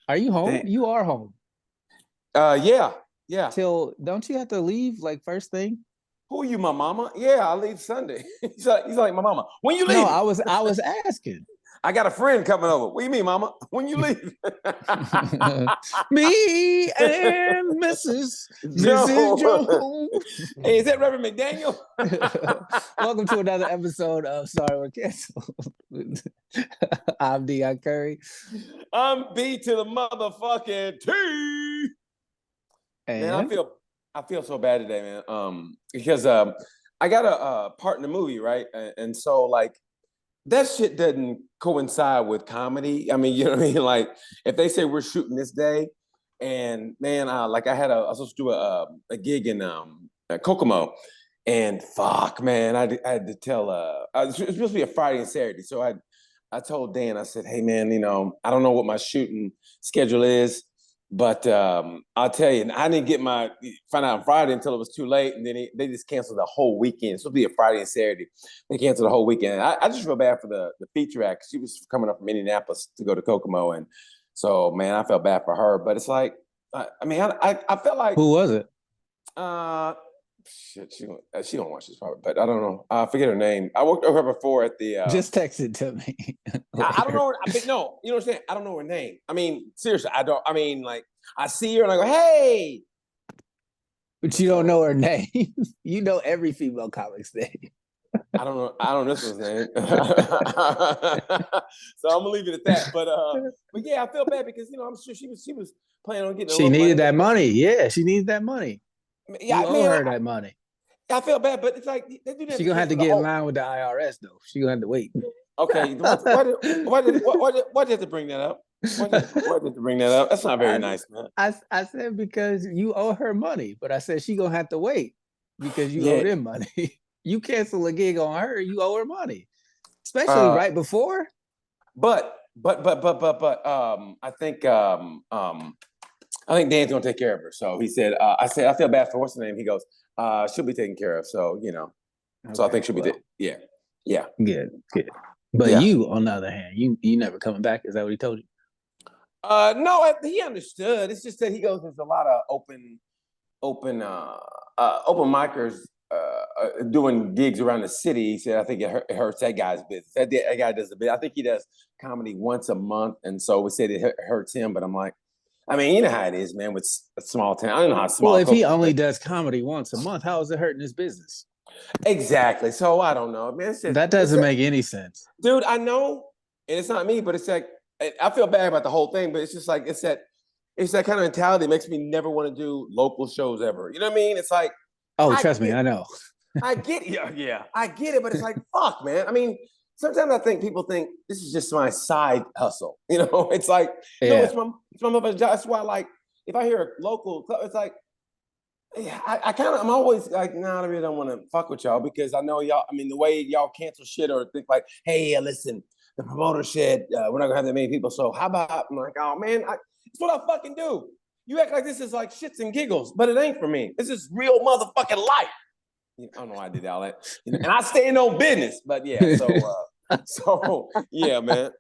Are you home? Damn. You are home. Yeah, yeah. Till don't you have to leave like first thing? Who are you, my mama? Yeah, I leave Sunday. He's like my mama. When you No, leaving? I was asking. I got a friend coming over. What do you mean, mama? When you leave? Me and Mrs. Joe. Jones. Hey, is that Reverend McDaniel? Welcome to another episode of Sorry We're Canceled. I'm Dion Curry. I'm B to the motherfucking T. Man, I And feel I feel so bad today, man. Because I got a part in the movie, right? And so like that shit doesn't coincide with comedy. I mean, you know what I mean? Like if they say we're shooting this day, and man, like I was supposed to do a gig in Kokomo, and fuck, man, I had to tell it's supposed to be a Friday and Saturday, so I told Dan, I said, hey man, I don't know what my shooting schedule is. But I'll tell you, I didn't find out on Friday until it was too late, and then they just canceled the whole weekend. So it'll be a Friday and Saturday. They canceled the whole weekend. I just feel bad for the feature act. She was coming up from Indianapolis to go to Kokomo, and so man, I felt bad for her. But it's like, I mean, I felt like who was it? uh, shit, she don't watch this probably, but I don't know. I forget her name. I worked with her before at the. Just text it to me. I don't know. But no, you know what I'm saying? I don't know her name. I mean, seriously, I don't. I mean, like, I see her and I go, hey. But you don't know her name. You know every female comic's name. I don't know. I don't know this one's name. So I'm gonna leave it at that. But yeah, I feel bad because I'm sure she was planning on getting a She little money. needed that money. Yeah, she needed that money. Yeah, You owe man, her that money. I feel bad, but it's like they do that. She gonna have to get in line with the IRS though. She gonna have to wait. Okay, why did you have to bring that up? Why did you have to bring that up? That's not very nice, man. I said because you owe her money, but I said she gonna have to wait because you owe Yeah. them money. You cancel a gig on her, you owe her money, especially right before. But I think Dan's gonna take care of her. So he said, I feel bad for what's the name. He goes, she'll be taken care of. So so I think she'll be yeah. Good. But you, on the other hand, you never coming back. Is that what he told you? No, he understood. It's just that he goes, there's a lot of open micers doing gigs around the city. He said, I think it hurts that guy's business. That guy does the bit. I think he does comedy once a month, and so we said it hurts him. But I'm like, I mean, you know how it is, man, with a small town. I don't know how small. Well, if he only does comedy once a month, how is it hurting his business? Exactly. So I don't know, man. That doesn't make any sense, dude. I know, and it's not me, but it's like I feel bad about the whole thing. But it's just like it's that kind of mentality that makes me never want to do local shows ever. You know what I mean? It's like, trust me, I know. I get it. Yeah, I get it. But it's like, fuck, man. I mean, sometimes I think people think this is just my side hustle. It's like, no, it's my mother's job. That's why, like, if I hear a local club, it's like, I'm always like, I really don't want to fuck with y'all because I know y'all. I mean, the way y'all cancel shit or think like, hey, listen, the promoter said we're not gonna have that many people. So how about? I'm like, oh man, it's what I fucking do. You act like this is like shits and giggles, but it ain't for me. This is real motherfucking life. I don't know why I did all that, and I stand on business. But yeah, so yeah, man.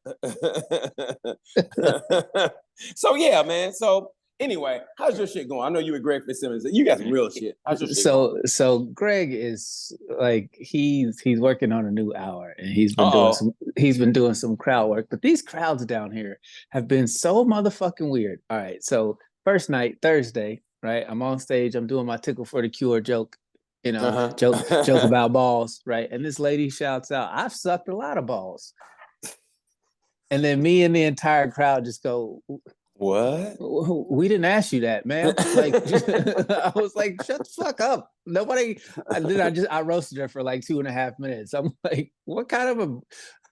So yeah, man. So. Anyway, how's your shit going? I know you and Greg Fitzsimmons. You got some real shit. How's your shit going? So Greg is like he's working on a new hour and he's been doing some crowd work. But these crowds down here have been so motherfucking weird. All right, so first night Thursday, right? I'm on stage. I'm doing my tickle for the cure joke, joke about balls, right? And this lady shouts out, "I've sucked a lot of balls," and then me and the entire crowd just go, what? We didn't ask you that, man. Like, I was like, shut the fuck up. Nobody. I roasted her for like 2.5 minutes. I'm like, what kind of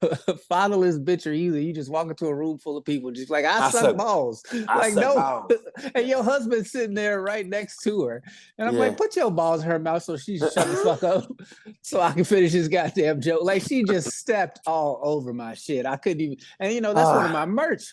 a fatherless bitch are you that you just walk into a room full of people just like I suck balls? Like, no. Balls. And your husband's sitting there right next to her, and I'm like, put your balls in her mouth so she shut the fuck up, so I can finish this goddamn joke. Like, she just stepped all over my shit. I couldn't even. And that's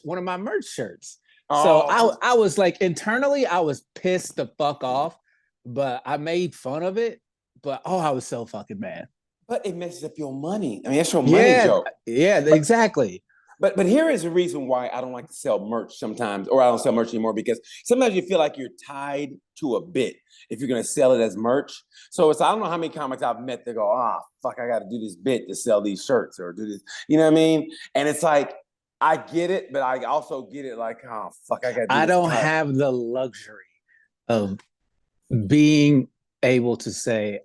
one of my merch shirts. So I was like, internally, I was pissed the fuck off, but I made fun of it. But I was so fucking mad. But it messes up your money. I mean, that's your money joke. Yeah, exactly. but here is the reason why I don't like to sell merch sometimes, or I don't sell merch anymore, because sometimes you feel like you're tied to a bit if you're gonna sell it as merch. So it's I don't know how many comics I've met that go, fuck, I gotta do this bit to sell these shirts or do this, you know what I mean? And it's like, I get it, but I also get it like, oh fuck, I gotta do I this. don't have the luxury of being able to say,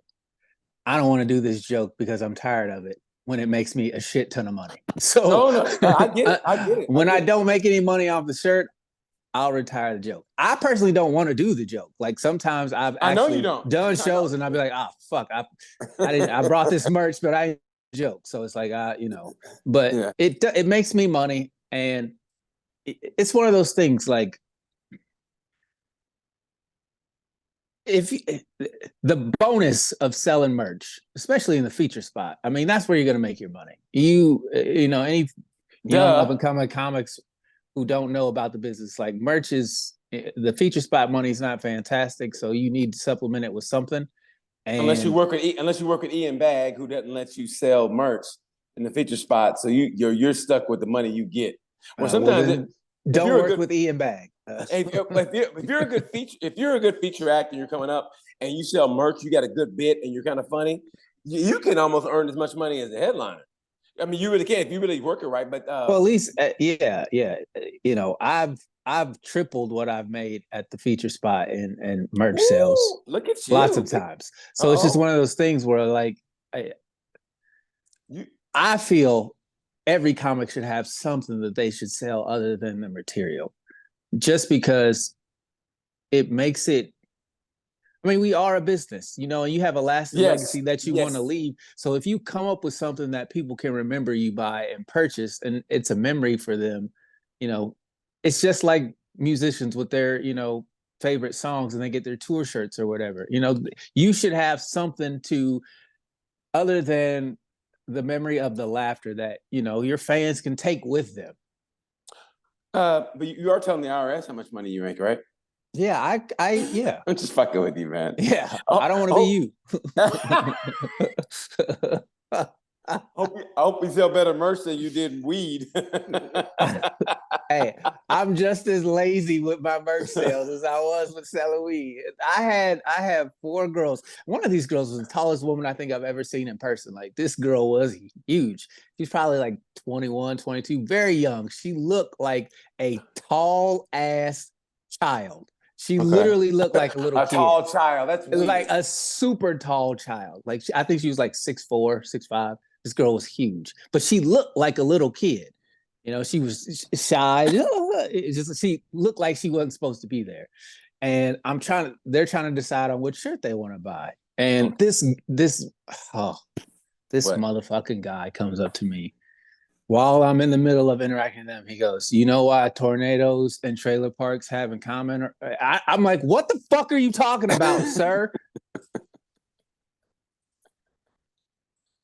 I don't want to do this joke because I'm tired of it when it makes me a shit ton of money. So no, I get it. I get it. When I don't make any money off the shirt, I'll retire the joke. I personally don't want to do the joke. Like sometimes I've actually done shows and I'll be like, fuck, I brought this merch, but I joke. So it's like, but yeah. It makes me money. And it's one of those things like, if the bonus of selling merch, especially in the feature spot, I mean, that's where you're going to make your money. Any young up and coming comics who don't know about the business, like merch is the feature spot money is not fantastic, so you need to supplement it with something. And unless you work with Ian Bag, who doesn't let you sell merch in the feature spot, so you're stuck with the money you get. Or sometimes don't work with Ian Bag. If you're a good feature actor, you're coming up and you sell merch, you got a good bit, and you're kind of funny, you can almost earn as much money as a headliner. I mean, you really can if you really work it right. But well, at least, yeah. I've tripled what I've made at the feature spot and merch sales. Look at you, lots of times. So it's just one of those things where, like, I feel every comic should have something that they should sell other than the material. Just because it makes it, I mean, we are a business, and you have a lasting legacy that you want to leave. So if you come up with something that people can remember you by and purchase, and it's a memory for them, it's just like musicians with their, favorite songs and they get their tour shirts or whatever. You should have something to, other than the memory of the laughter that, your fans can take with them. But you are telling the IRS how much money you make, right? Yeah, yeah. I'm just fucking with you, man. Yeah, I don't want to be you. I hope you sell better merch than you did weed. Hey, I'm just as lazy with my merch sales as I was with selling weed. I have 4 girls. One of these girls was the tallest woman I think I've ever seen in person. Like, this girl was huge. She's probably like 21, 22, very young. She looked like a tall ass child. She literally looked like a little kid. Tall child. That's weird. Like a super tall child. Like, I think she was like 6'4", 6'5". This girl was huge, but she looked like a little kid. She was shy. She looked like she wasn't supposed to be there. And they're trying to decide on which shirt they want to buy. And this motherfucking guy comes up to me while I'm in the middle of interacting with them. He goes, "You know why tornadoes and trailer parks have in common?" I'm like, "What the fuck are you talking about, sir?"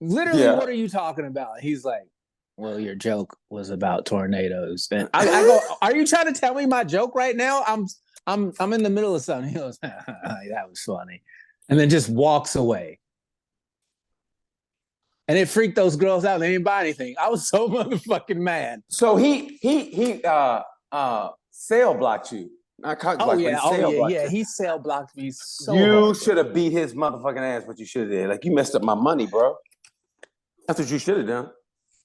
Literally, what are you talking about? He's like, "Well, your joke was about tornadoes." And I go, "Are you trying to tell me my joke right now? I'm in the middle of something." He goes, "That was funny," and then just walks away. And it freaked those girls out. They didn't buy anything. I was so motherfucking mad. So he sale blocked you. He sale blocked me so You hard. should have beat his motherfucking ass, what you should have did. Like, you messed up my money, bro. That's what you should have done.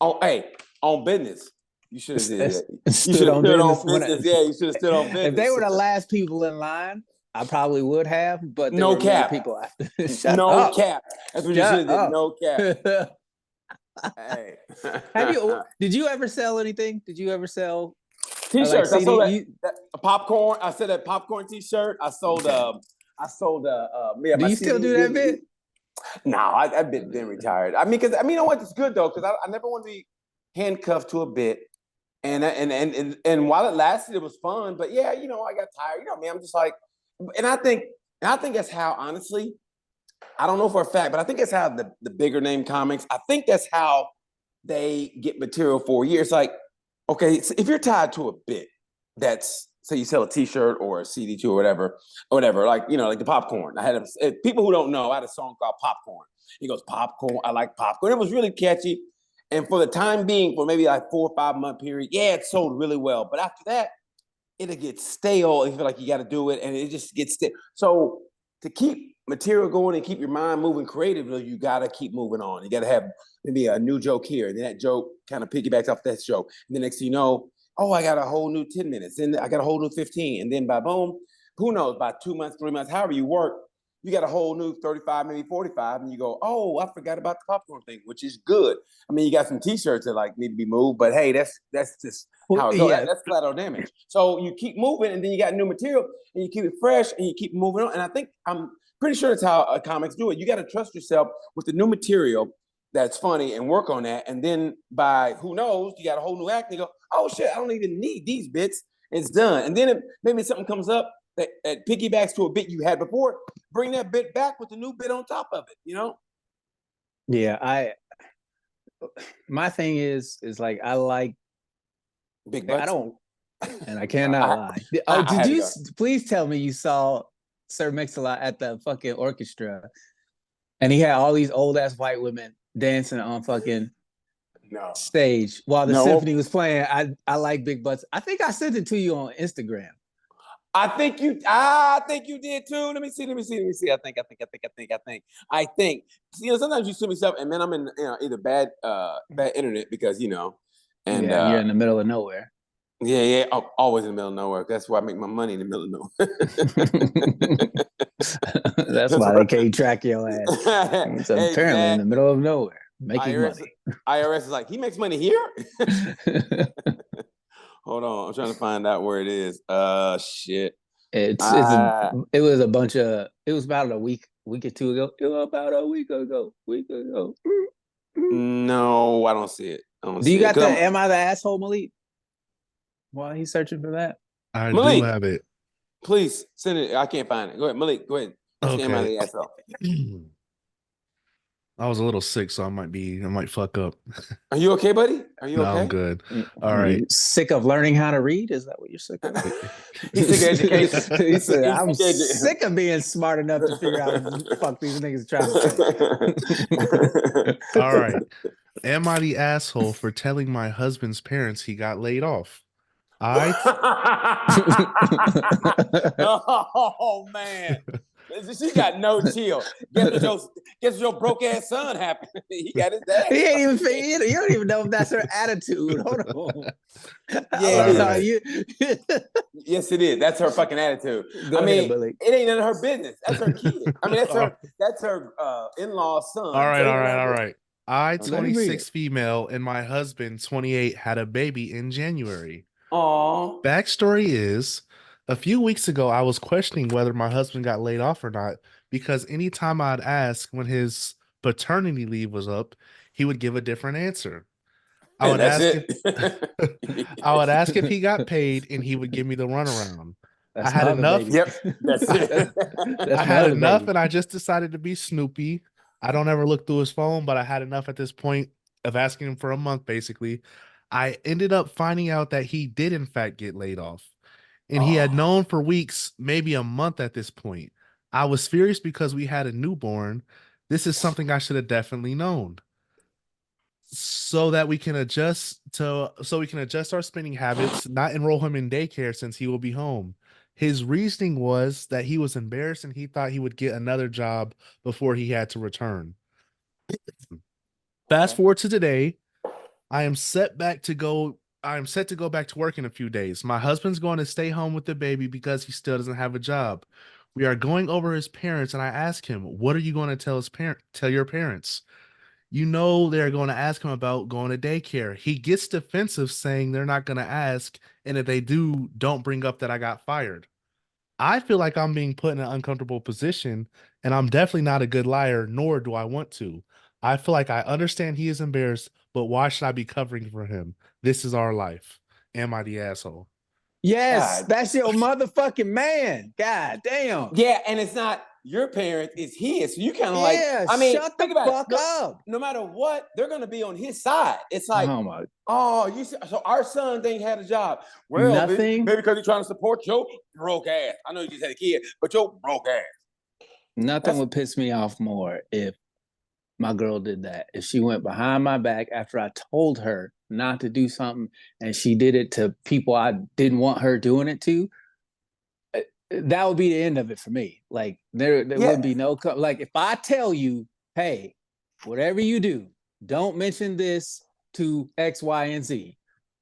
On business. You should have did that. You should have stood on business. You should have stood on business. If they were the last people in line, I probably would have, but no cap. People Shut up. Cap. That's what you should have did. No cap. Hey. Did you ever sell anything? Did you ever sell T-shirts? I sold a popcorn. I said that popcorn T-shirt. I sold do you still do that bit? No, I've been retired. I mean, you know what? It's good though, because I never want to be handcuffed to a bit. And while it lasted, it was fun. But yeah, I got tired. I mean, I'm just like, and I think that's how, honestly, I don't know for a fact, but I think that's how the bigger name comics, I think that's how they get material for a year. It's like, okay, so if you're tied to a bit that's, say you sell a T-shirt or a CD too or whatever, like, like the popcorn. I had people who don't know, I had a song called Popcorn. He goes, "Popcorn, I like popcorn." It was really catchy. And for the time being, for maybe like 4 or 5 month period, yeah, it sold really well. But after that, it'll get stale. You feel like you got to do it, and it just gets stale. So to keep material going and keep your mind moving creatively, you got to keep moving on. You got to have maybe a new joke here, and then that joke kind of piggybacks off that joke. And the next thing you know, oh, I got a whole new 10 minutes, and I got a whole new 15, and then by boom, who knows, by 2 months, 3 months, however you work, you got a whole new 35, maybe 45, and you go, oh, I forgot about the popcorn thing, which is good. I mean, you got some t-shirts that like need to be moved, but hey, that's just how it goes. Yeah. That's collateral damage. So you keep moving, and then you got new material, and you keep it fresh, and you keep moving on. And I think I'm pretty sure that's how comics do it. You got to trust yourself with the new material that's funny and work on that. And then by who knows, you got a whole new act, and you go, oh shit, I don't even need these bits. It's done. And then maybe something comes up that piggybacks to a bit you had before, bring that bit back with a new bit on top of it, you know? Yeah, my thing is like I like big butts. I don't, and I cannot lie. Oh, did you please tell me you saw Sir Mix-a-Lot at the fucking orchestra, and he had all these old ass white women dancing on fucking stage while the symphony was playing. I like big butts. I think I sent it to you on Instagram. I think you did too. Let me see. I think. You know, sometimes you send me stuff, and man, I'm in either bad internet because and you're in the middle of nowhere. Yeah, I'm always in the middle of nowhere. That's why I make my money in the middle of nowhere. That's why they can't track your ass. It's apparently in the middle of nowhere making money. IRS is like, he makes money here. Hold on, I'm trying to find out where it is. Shit. It was about a week or two ago. It was about a week ago. No, I don't see it. Do you got the Am I the Asshole, Malik? While he's searching for that? I Malik, do have it. Please send it. I can't find it. Go ahead, Malik. Go ahead. Okay. Am I the Asshole? I was a little sick, so I might fuck up. Are you okay, buddy? Are you okay? I'm good. All right. Sick of learning how to read? Is that what you're sick of? He's sick of education. He said, I'm sick of being smart enough to figure out what the fuck these niggas are trying to say. All right. Am I the asshole for telling my husband's parents he got laid off? Oh man. She got no chill. Guess what your broke ass son happened? He got his ass. He ain't even. You don't even know if that's her attitude. Hold on. Yeah, yes, it is. That's her fucking attitude. Go ahead, it ain't none of her business. That's her kid. I mean, that's her in-law son. All right. I, 26 female, and my husband, 28, had a baby in January. Aww. Backstory is, a few weeks ago, I was questioning whether my husband got laid off or not, because anytime I'd ask when his paternity leave was up, he would give a different answer. I would ask if he got paid, and he would give me the runaround. I had enough. Yep, that's it. I had enough, and I just decided to be Snoopy. I don't ever look through his phone, but I had enough at this point of asking him for a month, basically. I ended up finding out that he did, in fact, get laid off. And he had known for weeks, maybe a month at this point. I was furious because we had a newborn. This is something I should have definitely known. So that we can adjust our spending habits, not enroll him in daycare since he will be home. His reasoning was that he was embarrassed and he thought he would get another job before he had to return. Fast forward to today, I am set to go back to work in a few days. My husband's going to stay home with the baby because he still doesn't have a job. We are going over his parents, and I ask him, "What are you going to tell your parents?" You know they're going to ask him about going to daycare. He gets defensive, saying they're not going to ask, and if they do, don't bring up that I got fired. I feel like I'm being put in an uncomfortable position, and I'm definitely not a good liar, nor do I want to. I feel like I understand he is embarrassed, but why should I be covering for him? This is our life. Am I the asshole? Yes, that's your motherfucking man. God damn. Yeah, and it's not your parent, it's his. So you kind of shut the fuck up. No matter what, they're gonna be on his side. It's like, so our son ain't had a job. Well, nothing. Maybe because he's trying to support your broke ass. I know you just had a kid, but your broke ass. Nothing would piss me off more if my girl did that. If she went behind my back after I told her not to do something and she did it to people I didn't want her doing it to, that would be the end of it for me. Like there would be no like if I tell you, hey, whatever you do, don't mention this to X, Y, and Z.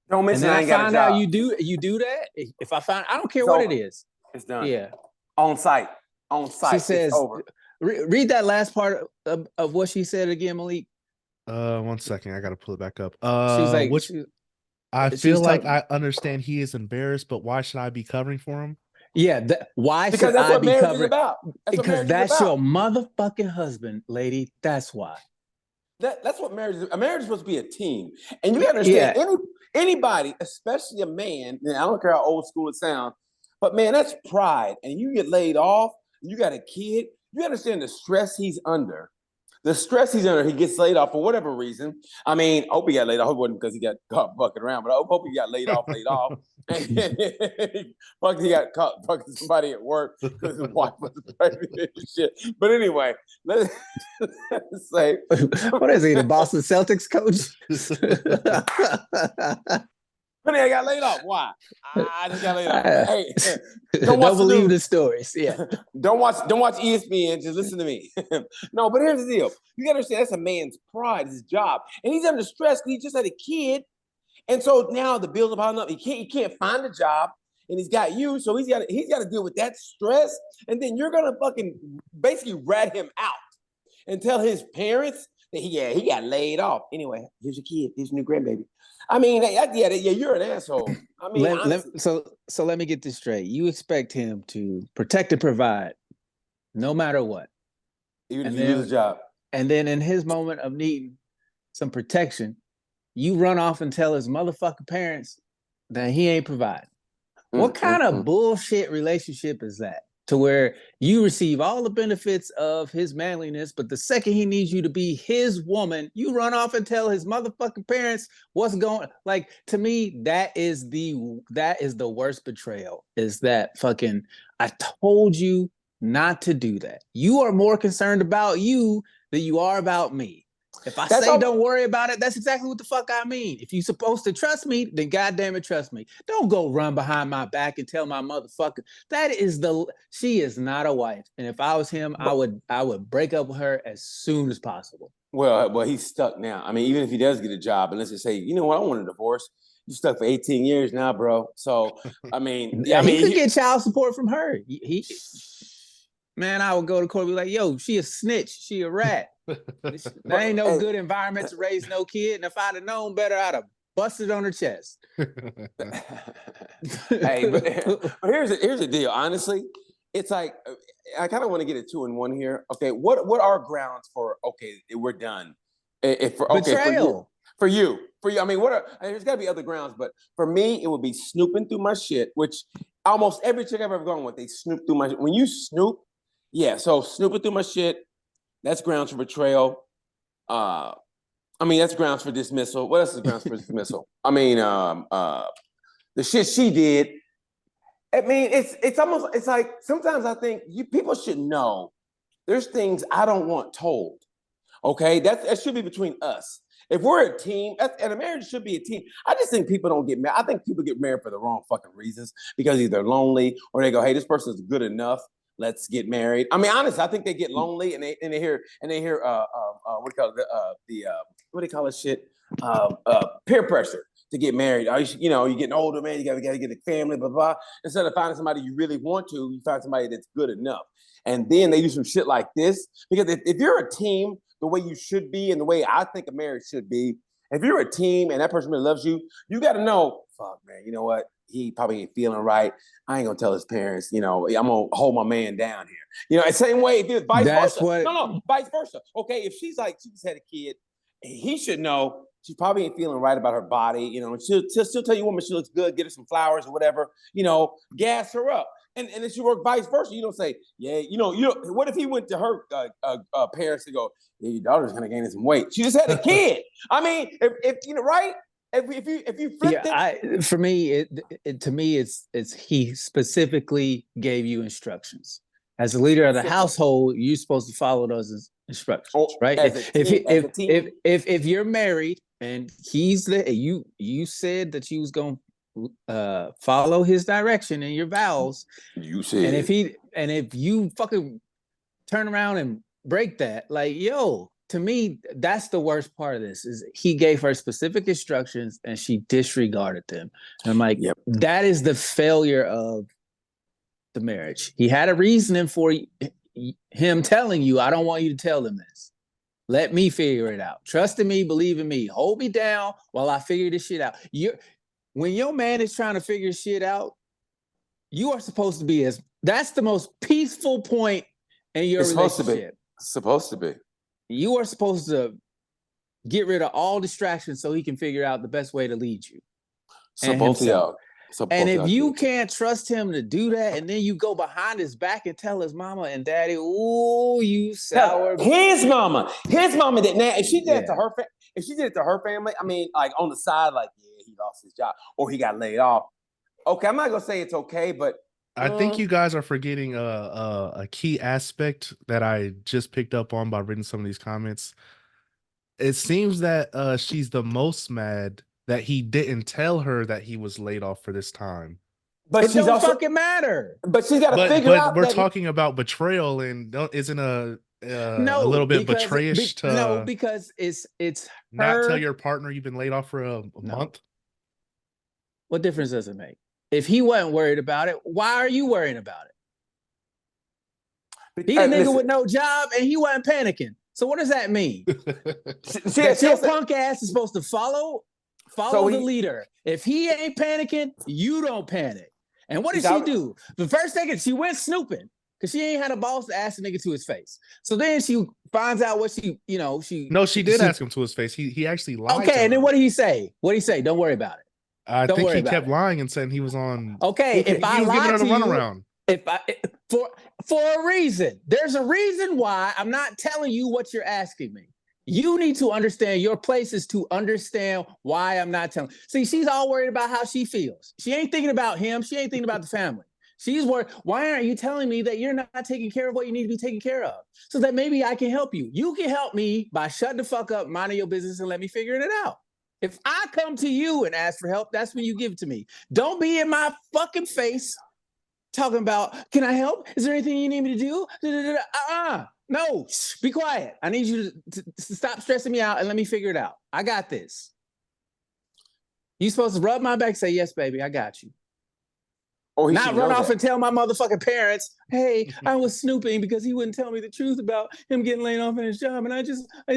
Don't mention and then I ain't got a find job. out you do that. If I find, I don't care It's what over. it is. It's done. Yeah. On site. She says, it's over. Read that last part of what she said again, Malik. 1 second, I gotta pull it back up. She's like, I feel like I understand he is embarrassed, but why should I be covering for him? Yeah, why Because should that's I what be marriage covering? is about. Because that's your motherfucking husband, lady. That's why. That's what marriage is. A marriage is supposed to be a team, and you gotta understand anybody, especially a man. And I don't care how old school it sounds, but man, that's pride. And you get laid off, and you got a kid. You understand the stress he's under. The stress he's under, he gets laid off for whatever reason. I mean, I hope he got laid off. It wasn't because he got caught bucking around, but I hope he got laid off. And he got caught fucking somebody at work because his wife was pregnant and shit. But anyway, let's say. What is he, the Boston Celtics coach? Honey, I got laid off. Why? I just got laid off. Hey, don't believe the stories. Yeah. Don't watch ESPN. Just listen to me. No, but here's the deal. You gotta understand that's a man's pride, his job. And he's under stress because he just had a kid. And so now the bills are piling up. He can't find a job, and he's got you. So he's got to deal with that stress. And then you're gonna fucking basically rat him out and tell his parents that he got laid off. Anyway, here's your kid. Here's your new grandbaby. I mean, yeah, you're an asshole. I mean, so let me get this straight. You expect him to protect and provide, no matter what, even if you lose a job. And then in his moment of needing some protection, you run off and tell his motherfucking parents that he ain't providing. What kind of bullshit relationship is that? To where you receive all the benefits of his manliness, but the second he needs you to be his woman, you run off and tell his motherfucking parents what's going. Like, to me, that is the worst betrayal. Is that fucking, I told you not to do that. You are more concerned about you than you are about me. If I don't worry about it, that's exactly what the fuck I mean. If you're supposed to trust me, then goddamn it, trust me. Don't go run behind my back and tell my motherfucker. She is not a wife. And if I was him, I would break up with her as soon as possible. Well, he's stuck now. I mean, even if he does get a job, and let's just say, you know what, I want a divorce. You stuck for 18 years now, bro. So, I mean, he could get child support from her. Man, I would go to court and be like, yo, she a snitch. She a rat. That ain't no good environment to raise no kid. And if I'd have known better, I'd have busted on her chest. Hey, but here's the deal. Honestly, it's like I kind of want to get a 2-in-1 here. Okay, what are grounds for we're done? Betrayal. For you. I mean, there's got to be other grounds, but for me, it would be snooping through my shit, which almost every chick I've ever gone with, they snoop through my. When you snoop, yeah. So snooping through my shit. That's grounds for betrayal. I mean, that's grounds for dismissal. What else is grounds for dismissal? I mean, the shit she did. I mean, it's like sometimes I think people should know there's things I don't want told. Okay, that should be between us. If we're a team, and a marriage should be a team. I just think people don't get married. I think people get married for the wrong fucking reasons because either they're lonely or they go, hey, this person's good enough. Let's get married. I mean, honestly, I think they get lonely and they hear what do you call it? What do you call this shit? Peer pressure to get married. You're getting older, man. You gotta get a family, blah blah. Instead of finding somebody you really want to, you find somebody that's good enough. And then they do some shit like this because if you're a team, the way you should be and the way I think a marriage should be, if you're a team and that person really loves you, you got to know, fuck, man. You know what? He probably ain't feeling right. I ain't gonna tell his parents, I'm gonna hold my man down here. Same way if it's vice versa. No, vice versa. Okay, if she's like, she just had a kid, he should know she probably ain't feeling right about her body, and she'll tell you, woman, she looks good, get her some flowers or whatever, gas her up. And it should work vice versa. You don't say, yeah, what if he went to her parents and go, yeah, your daughter's gonna gain some weight. She just had a kid. I mean, if right? If you flip it, to me, it's he specifically gave you instructions. As a leader of the Simple. household, you're supposed to follow those instructions, Oh, right? as a team, as a team. If you're married and he's the you said that you was gonna follow his direction and your vows, You said, and if you fucking turn around and break that, like, yo, to me, that's the worst part of this is he gave her specific instructions and she disregarded them. And I'm like, Yep. that is the failure of the marriage. He had a reasoning for him telling you, I don't want you to tell them this. Let me figure it out. Trust in me, believe in me. Hold me down while I figure this shit out. When your man is trying to figure shit out, you are supposed to be that's the most peaceful point in your relationship. Supposed to be. You are supposed to get rid of all distractions so he can figure out the best way to lead you. So both of y'all. And if you can't trust him to do that, and then you go behind his back and tell his mama and daddy, "Ooh, you sour." His mama did. Now, if she did it to her, if she did it to her family, I mean, like on the side, like, yeah, he lost his job or he got laid off. Okay, I'm not gonna say it's okay, but I think you guys are forgetting a key aspect that I just picked up on by reading some of these comments. It seems that she's the most mad that he didn't tell her that he was laid off for this time. But it don't fucking matter. But she's got to figure out. But we're talking about betrayal, and isn't a little bit betrayish to because it's not tell your partner you've been laid off for a month. What difference does it make? If he wasn't worried about it, why are you worrying about it? He a nigga with no job and he wasn't panicking. So what does that mean? Your punk ass is supposed to follow the leader. If he ain't panicking, you don't panic. And what did she do? The first thing, she went snooping because she ain't had a boss to ask the nigga to his face. So then she finds out what she did ask him to his face. He actually lied. Okay, and then what did he say? What did he say? Don't worry about it. I think he kept lying and saying he was on. Okay, if I lied to you, for a reason, there's a reason why I'm not telling you what you're asking me. You need to understand your place is to understand why I'm not telling. See, she's all worried about how she feels. She ain't thinking about him. She ain't thinking about the family. She's worried. Why aren't you telling me that you're not taking care of what you need to be taken care of? So that maybe I can help you. You can help me by shutting the fuck up, minding your business, and let me figure it out. If I come to you and ask for help, that's when you give it to me. Don't be in my fucking face talking about, can I help? Is there anything you need me to do? No, be quiet. I need you to stop stressing me out and let me figure it out. I got this. You supposed to rub my back, say, yes, baby, I got you. Or not run off and tell my motherfucking parents, hey, I was snooping because he wouldn't tell me the truth about him getting laid off in his job. And I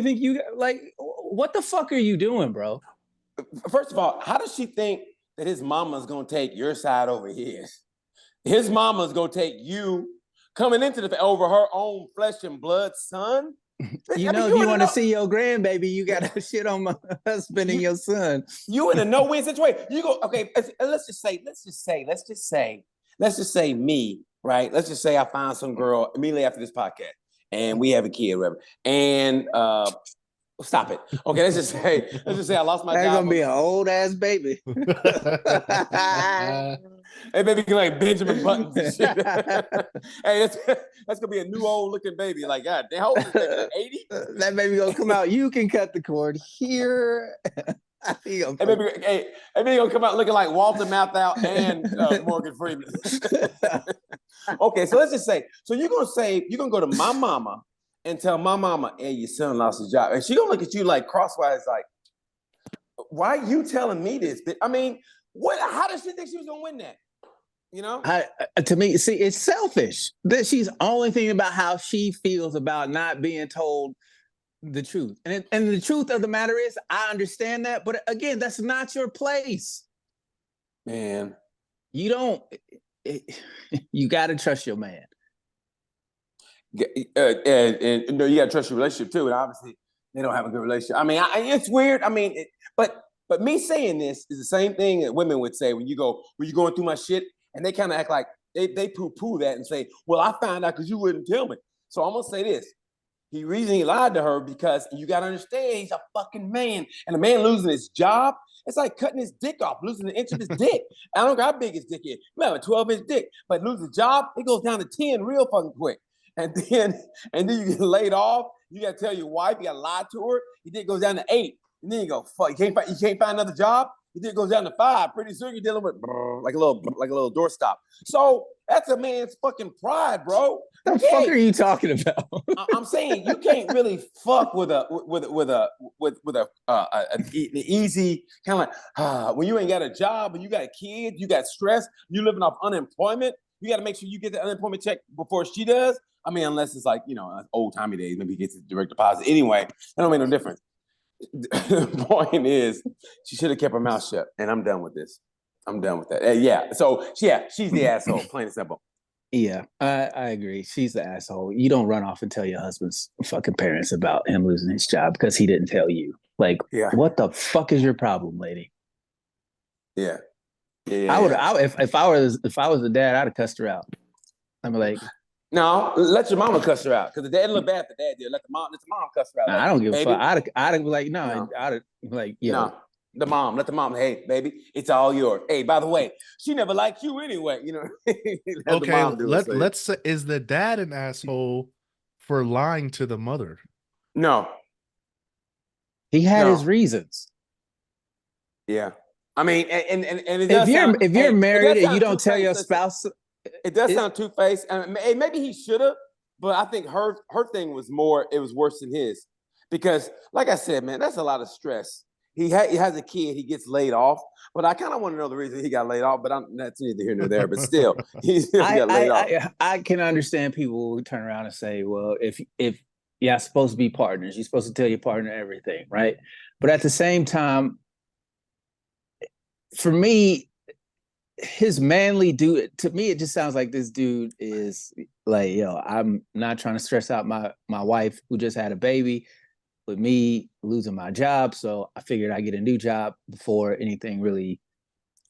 think you, like, what the fuck are you doing, bro? First of all, how does she think that his mama's going to take your side over his? His mama's going to take you coming into over her own flesh and blood son. If you want to see your grandbaby, you got to shit on my husband and your son. You in a no-win situation. You go, okay, let's just say me, right? Let's just say I find some girl immediately after this podcast and we have a kid, whatever. And stop it. Okay, let's just say I lost my job. That's gonna be an old ass baby. Hey, baby, like Benjamin Buttons and shit. Hey, that's gonna be a new old looking baby. Like, God, how old is that? 80? That baby gonna come out. You can cut the cord here. Hey, baby gonna come out looking like Walter Matthau and Morgan Freeman. Okay, so let's just say, so you're gonna go to my mama and tell my mama, hey, your son lost his job. And she gonna look at you like crosswise, like, why are you telling me this? I mean, how does she think she was gonna win that? You know? To me, see, it's selfish that she's only thinking about how she feels about not being told the truth. And the truth of the matter is, I understand that, but again, that's not your place. Man. You gotta trust your man. And you gotta trust your relationship too. And obviously, they don't have a good relationship. I mean, it's weird. I mean, but me saying this is the same thing that women would say when you going through my shit, and they kind of act like they poo-poo that and say, well, I found out because you wouldn't tell me. So I'm gonna say this. The reason he lied to her because you gotta understand he's a fucking man. And a man losing his job It's like cutting his dick off, losing an inch of his dick. I don't know how big his dick is. You have a 12-inch dick, but lose a job, it goes down to 10 real fucking quick. And then you get laid off. You got to tell your wife, you got to lie to her. Your dick goes down to 8. And then you go, fuck, you can't find another job. Your dick goes down to 5. Pretty soon you're dealing with like a little doorstop. So that's a man's fucking pride, bro. The fuck are you talking about? I'm saying you can't really fuck with an easy kind of like when you ain't got a job, when you got kids, you got stress, you living off unemployment. You got to make sure you get the unemployment check before she does. I mean, unless it's like, old timey days, maybe he gets a direct deposit. Anyway, that don't make no difference. The point is, she should have kept her mouth shut, and I'm done with this. I'm done with that. Yeah. So she's the asshole, plain and simple. Yeah, I agree. She's the asshole. You don't run off and tell your husband's fucking parents about him losing his job because he didn't tell you. Like, what the fuck is your problem, lady? Yeah. If I was the dad, I'd have cussed her out. I'm like, no, let your mama cuss her out because the dad look bad. The dad did. Let the mom cuss her out. I don't give a fuck. I'd be like, no. I'd be like, yo. No. Let the mom, hey, baby, it's all yours. Hey, by the way, she never liked you anyway. Okay, let's say, is the dad an asshole for lying to the mother? No. He had his reasons. Yeah. I mean, and it does if you're married and you don't tell your spouse, it does sound two-faced. And maybe he should have, but I think her thing was worse than his. Because, like I said, man, that's a lot of stress. He has a kid, he gets laid off, but I kind of want to know the reason he got laid off, but that's neither here nor there, but still, he got laid off. I can understand people who turn around and say, well, if you're supposed to be partners, you're supposed to tell your partner everything, right? But at the same time, for me, his manly dude, to me, it just sounds like this dude is like, yo, I'm not trying to stress out my wife who just had a baby with me losing my job. So I figured I'd get a new job before anything really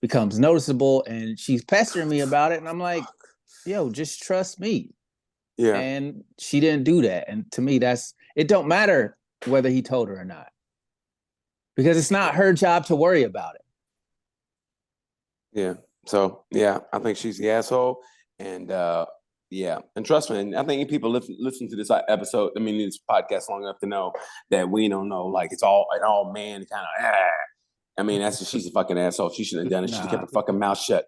becomes noticeable. And she's pestering me about it. And I'm like, yo, just trust me. Yeah. And she didn't do that. And to me, it don't matter whether he told her or not. Because it's not her job to worry about it. Yeah. So, yeah, I think she's the asshole. And and trust me, and I think people listen to this episode, this podcast long enough to know that we don't know, like it's all man kind of, I mean, she's a fucking asshole. She shouldn't have done it. She should have kept her fucking mouth shut.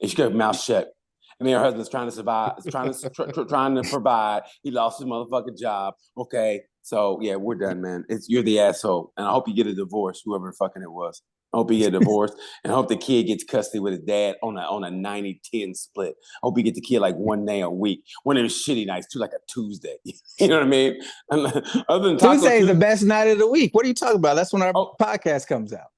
And she kept her mouth shut. I mean, her husband's trying to survive, trying to provide. He lost his motherfucking job. Okay. So, yeah, we're done, man. You're the asshole. And I hope you get a divorce, whoever fucking it was. I hope you get a divorce, and I hope the kid gets custody with his dad on a 90-10 split. I hope you get the kid like one day a week, one of those shitty nights too, like a Tuesday. You know what I mean? Other than Tuesday is the best night of the week. What are you talking about? That's when our podcast comes out.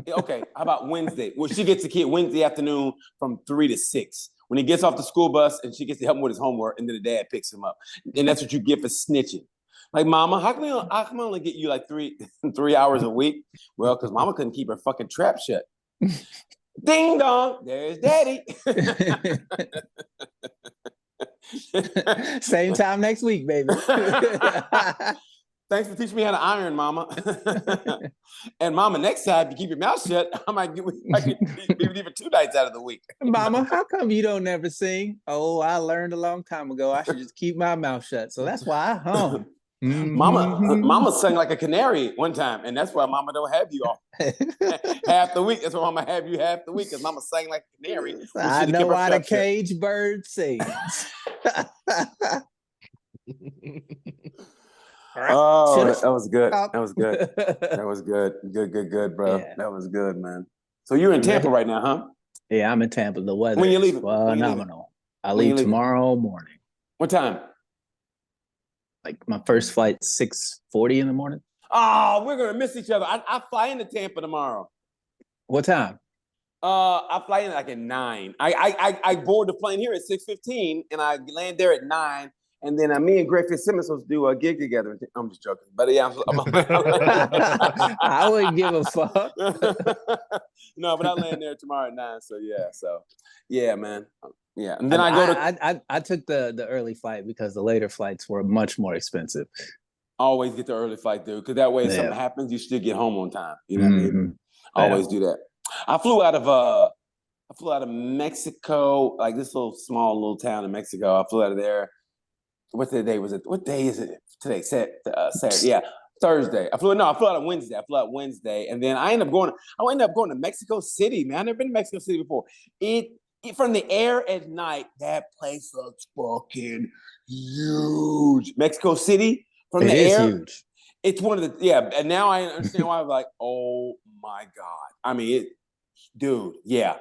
Okay, how about Wednesday? Well, she gets the kid Wednesday afternoon from 3 to 6. When he gets off the school bus and she gets to help him with his homework, and then the dad picks him up. And that's what you get for snitching. Like, mama, how come I only get you like 3 hours a week? Well, because mama couldn't keep her fucking trap shut. Ding dong, there's daddy. Same time next week, baby. Thanks for teaching me how to iron, mama. And mama, next time you keep your mouth shut, I might give you for 2 nights out of the week. Mama, how come you don't never sing? Oh, I learned a long time ago. I should just keep my mouth shut. So that's why I hum. Mama sang like a canary one time, and that's why mama don't have you off half the week. That's why mama have you half the week, because mama sang like a canary. I know why the cage bird sings. Oh, that was good. That was good. That was good. Good, bro. Yeah. That was good, man. So you're in Tampa right now, huh? Yeah, I'm in Tampa. The weather when you leaving? Phenomenal. I leave tomorrow morning. What time? Like my first flight, 6:40 in the morning. Oh, we're gonna miss each other. I fly into Tampa tomorrow. What time? I fly in like at 9. I board the plane here at 6:15, and I land there at 9. And then me and Greg Fitzsimmons supposed to do a gig together. I'm just joking, but yeah, I wouldn't give a fuck. No, but I land there tomorrow at 9. So yeah, man. Yeah, and then I go to. I took the early flight because the later flights were much more expensive. Always get the early flight, dude, because that way if something happens, you still get home on time. You know what I mean? I always do that. I flew out of Mexico, like this little town in Mexico. I flew out of there. What day was it? What day is it today? Saturday. Yeah, Thursday. I flew out on Wednesday. I flew out Wednesday, and then I ended up going to Mexico City, man. I've never been to Mexico City before. From the air at night, that place looks fucking huge. Mexico City from the air, huge. It's one of the and now I understand why I'm like, oh my God. I mean, dude, yeah.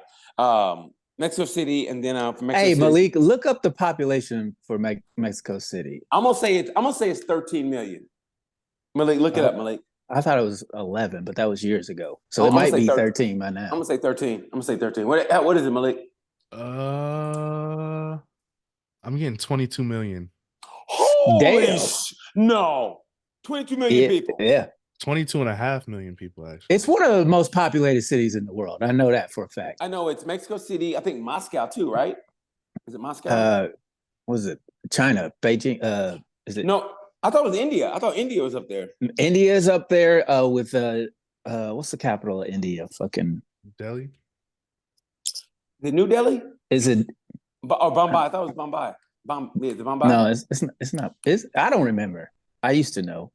Mexico City, and then from Mexico Hey, City, Malik, look up the population for Mexico City. I'm gonna say it's 13 million. Malik, look it up, Malik. I thought it was 11, but that was years ago. So it might be 13 by now. I'm gonna say 13. What is it, Malik? I'm getting 22 million. Holy no. 22 million people. Yeah. 22.5 million people, actually. It's one of the most populated cities in the world. I know that for a fact. I know it's Mexico City. I think Moscow too, right? Is it Moscow? What is it? China, Beijing. Is it? No, I thought it was India. I thought India was up there. India is up there with what's the capital of India? Fucking Delhi. The New Delhi? Is it? Or Bombay? I thought it was Bombay. Bombay? No, it's not. I don't remember. I used to know.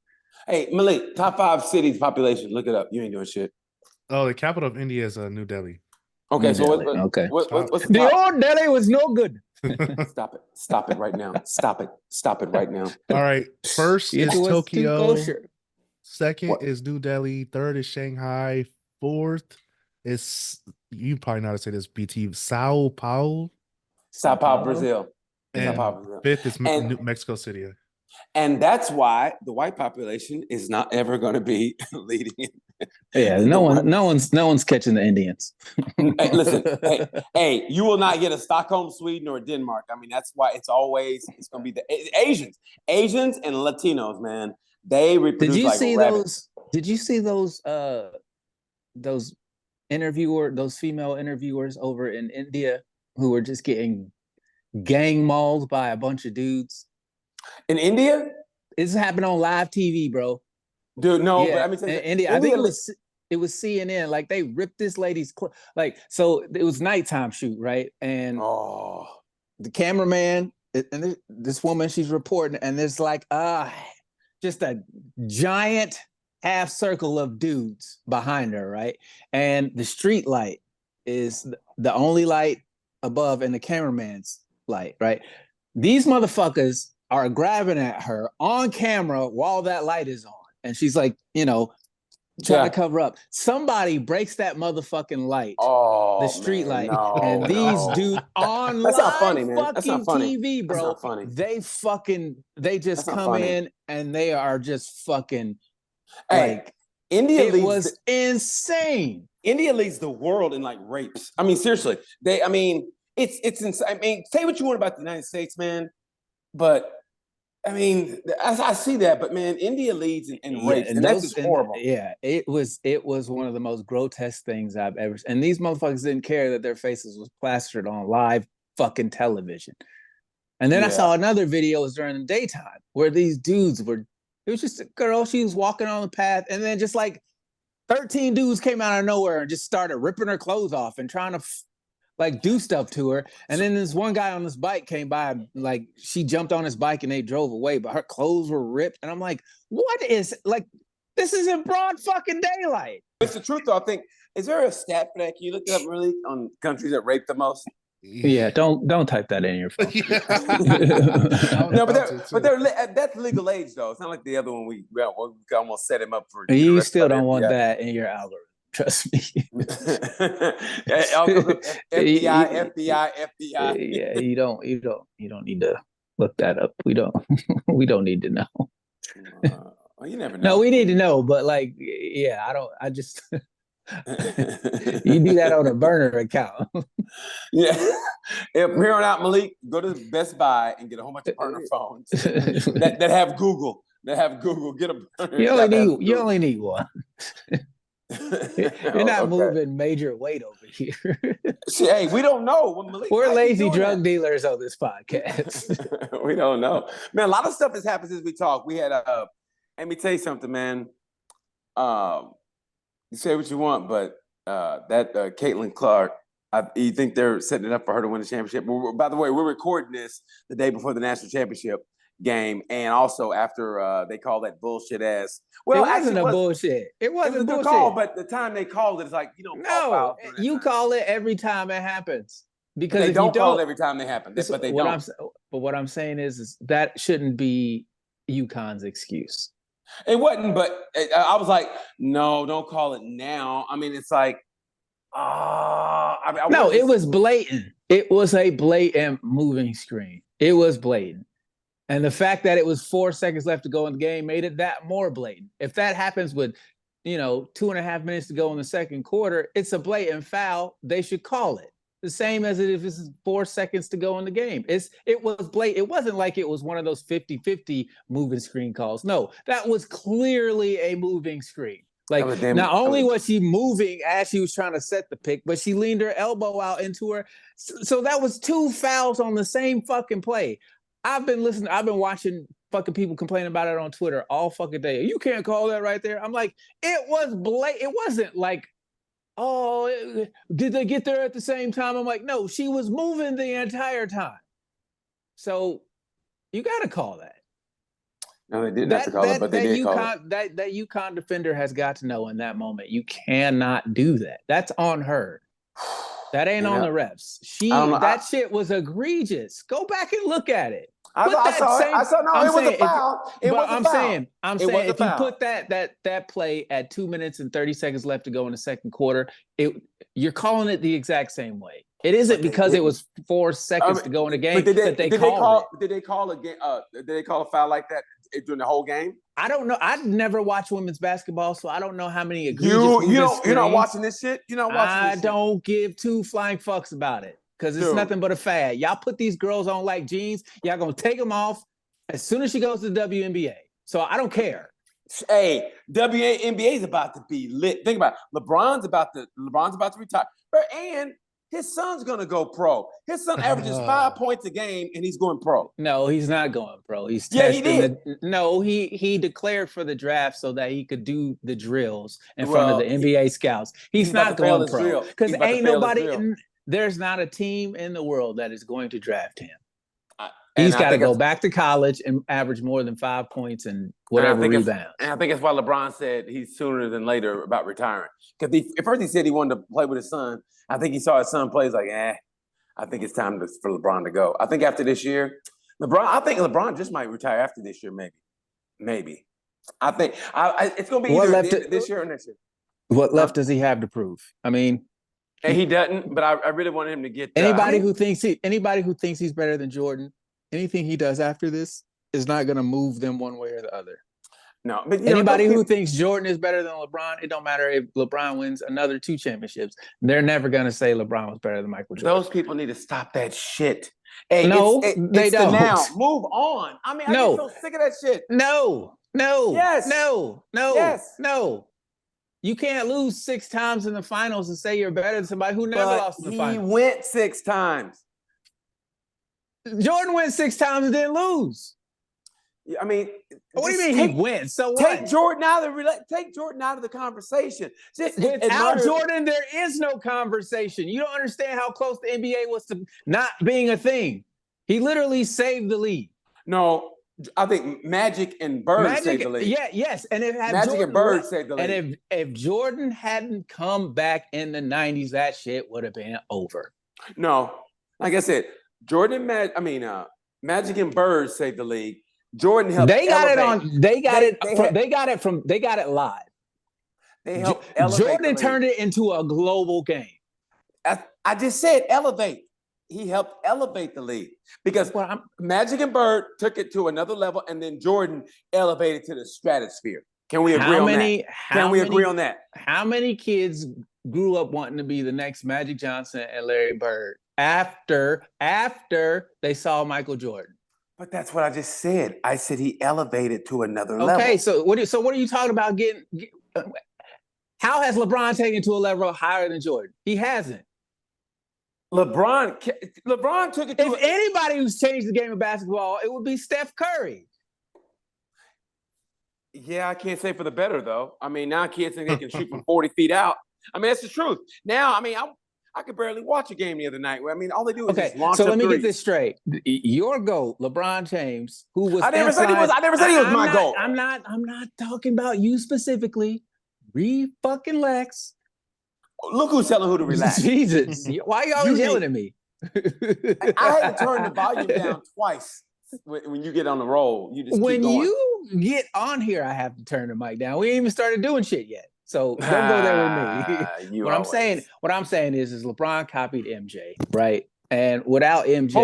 Hey, Malik, top 5 cities population. Look it up. You ain't doing shit. Oh, the capital of India is New Delhi. Okay, New so Delhi. what's The the top? old Delhi was no good. Stop it right now. Stop it right now. All right. First It is was too Tokyo. kosher. Second What? is New Delhi. Third is Shanghai. Fourth is, you probably know how to say this, BT, Sao Paulo. Sao Paulo, Brazil. And Sao Paulo, Brazil. fifth is And- Mexico City. And that's why the white population is not ever going to be leading. Yeah, no one's catching the Indians. Hey, listen, hey, you will not get a Stockholm, Sweden, or Denmark. I mean, that's why it's going to be the Asians and Latinos, man. They reproduce Did you like see rabbits. Did you see those female interviewers over in India who were just getting gang mauled by a bunch of dudes? In India? This happened on live TV, bro. Dude, no, Yeah, but I mean, in India. I think it was CNN. Like they ripped this lady's so it was nighttime shoot, right? And the cameraman and this woman, she's reporting, and there's like just a giant half circle of dudes behind her, right? And the street light is the only light above, and the cameraman's light, right? These motherfuckers are grabbing at her on camera while that light is on. And she's like, trying to cover up. Somebody breaks that motherfucking light, the street light, and these dudes on That's live not funny, man. That's fucking not funny. TV, bro. That's not funny. They just That's not come funny. in and they are just fucking Hey, like India it was insane. India leads the world in like rapes. I mean, seriously, it's insane. I mean, say what you want about the United States, man, but I mean, I see that, but man, India leads in rapes, and that's just horrible. It was one of the most grotesque things I've ever seen. And these motherfuckers didn't care that their faces was plastered on live fucking television. And then I saw another video, it was during the daytime, where these dudes it was just a girl, she was walking on the path, and then just like 13 dudes came out of nowhere and just started ripping her clothes off and trying to do stuff to her. And then this one guy on this bike came by, like she jumped on his bike and they drove away, but her clothes were ripped. And I'm like, this is in broad fucking daylight. It's the truth, though. I think, is there a stat for that? Can you look it up really on countries that rape the most? Yeah, don't type that in your phone. No, but that's legal age though. It's not like the other one we almost set him up for. You still don't want that in your algorithm. Trust me. FBI. Yeah, you don't need to look that up. We don't need to know. Well, you never know. No, we need to know, but I just you do that on a burner account. Yeah. If here on out, Malik, go to Best Buy and get a whole bunch of burner phones that have Google. Get a burner. You only need one. You're not moving major weight over here. Hey, we don't know. We're lazy drug dealers on this podcast. We don't know. Man, a lot of stuff has happened since we talked. We had let me tell you something, man. You say what you want, but Caitlin Clark. You think they're setting it up for her to win the championship? By the way, we're recording this the day before the national championship game, and also after they call that bullshit ass. Well, it wasn't bullshit. It wasn't a good bullshit. call, but the time they called it, it's like you don't call fouls. You call it every time it happens because they if don't you don't call it every time they happen. But they don't. But what I'm saying is that shouldn't be UConn's excuse. It wasn't, but I was like, no, don't call it now. I mean, it's like, no, it was blatant. It was a blatant moving screen. It was blatant. And the fact that it was 4 seconds left to go in the game made it that more blatant. If that happens with, 2.5 minutes to go in the second quarter, it's a blatant foul. They should call it. The same as if it's 4 seconds to go in the game. It was blatant. It wasn't like it was one of those 50-50 moving screen calls. No, that was clearly a moving screen. Like, not only was she moving as she was trying to set the pick, but she leaned her elbow out into her. So that was 2 fouls on the same fucking play. I've been watching fucking people complain about it on Twitter all fucking day. You can't call that right there. I'm like, it was blatant. It wasn't like, did they get there at the same time? I'm like, no, she was moving the entire time. So you got to call that. No, they didn't have to call it, but they did call it. That UConn defender has got to know in that moment, you cannot do that. That's on her. That ain't on the refs. That shit was egregious. Go back and look at it. I saw it. It was a foul. I'm saying if you put that play at 2 minutes and 30 seconds left to go in the second quarter, you're calling it the exact same way. It isn't because it was 4 seconds to go in the game that they called it. Did they call a foul like that during the whole game? I don't know. I've never watched women's basketball, so I don't know how many egregious you're not watching this shit? You're not watching this shit? I don't give 2 flying fucks about it because it's nothing but a fad. Y'all put these girls on like jeans. Y'all going to take them off as soon as she goes to the WNBA. So I don't care. Hey, WNBA is about to be lit. Think about it. LeBron's about to retire. And his son's going to go pro. His son averages 5 points a game, and he's going pro. No, he's not going pro. He did. He declared for the draft so that he could do the drills in front of the NBA scouts. He's not going pro because ain't nobody. There's not a team in the world that is going to draft him. He's got to go back to college and average more than 5 points and whatever rebounds. And I think that's why LeBron said he's sooner than later about retiring. Because at first he said he wanted to play with his son. I think he saw his son play. He's like, I think it's time for LeBron to go. I think after this year, LeBron just might retire after this year, maybe. I think it's going to be either this year or next year. What left does he have to prove? I mean, and he doesn't. But I really want him to get anybody who thinks he's better than Jordan. Anything he does after this is not going to move them one way or the other. No, but anybody who thinks Jordan is better than LeBron, it don't matter if LeBron wins another 2 championships. They're never going to say LeBron was better than Michael Jordan. Those people need to stop that shit. Hey, they don't. Now, move on. I mean, I get so sick of that shit. No. Yes. No. Yes. No. You can't lose 6 times in the finals and say you're better than somebody who never lost in the finals. He went 6 times. Jordan went 6 times and didn't lose. I mean, what do you mean he wins? So what? Take Jordan out of the conversation. Without Jordan, there is no conversation. You don't understand how close the NBA was to not being a thing. He literally saved the league. No, I think Magic and Bird saved the league. Yeah, yes. And and Bird saved the league. And if Jordan hadn't come back in the 90s, that shit would have been over. No, like I said, Magic and Bird saved the league. Jordan helped. They got it live. They helped elevate. Jordan turned it into a global game. I just said elevate. He helped elevate the league because Magic and Bird took it to another level, and then Jordan elevated to the stratosphere. Can we agree on that? Can we agree on that? How many kids grew up wanting to be the next Magic Johnson and Larry Bird after they saw Michael Jordan? But that's what I just said. I said he elevated to another level. Okay, so what are you talking about how has LeBron taken to a level higher than Jordan? He hasn't. LeBron took it to anybody who's changed the game of basketball, it would be Steph Curry. Yeah, I can't say for the better, though. I mean, now kids think they can shoot from 40 feet out. I mean, that's the truth. Now, I mean, I could barely watch a game the other night. I mean, all they do is Okay, just launch so up let me get threes. this straight. Your GOAT, LeBron James, who was I never said he was my GOAT. I'm not talking about you specifically. Read fucking Lex. Look who's telling who to relax. Jesus. Why are you always yelling at me? I had to turn the volume down twice when you get on the roll. You just when keep going. you get on here, I have to turn the mic down. We ain't even started doing shit yet. So don't go there with me. What I'm saying is LeBron copied MJ, right? And without MJ,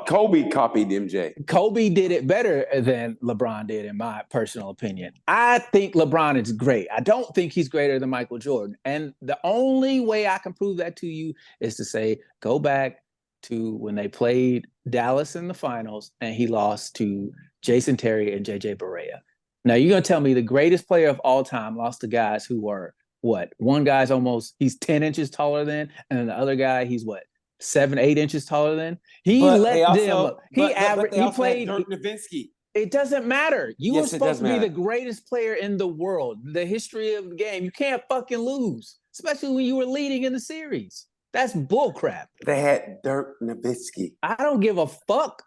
Kobe copied MJ. Kobe did it better than LeBron did, in my personal opinion. I think LeBron is great. I don't think he's greater than Michael Jordan. And the only way I can prove that to you is to say, go back to when they played Dallas in the finals and he lost to Jason Terry and JJ Barea. Now, you're going to tell me the greatest player of all time lost to guys who were what? One guy's he's 10 inches taller than, and the other guy, he's what? 7, 8 inches taller than. He played Dirk Nowitzki. It doesn't matter. You were supposed to be matter. the greatest player in the world, the history of the game. You can't fucking lose, especially when you were leading in the series. That's bullcrap. They had Dirk Nowitzki. I don't give a fuck.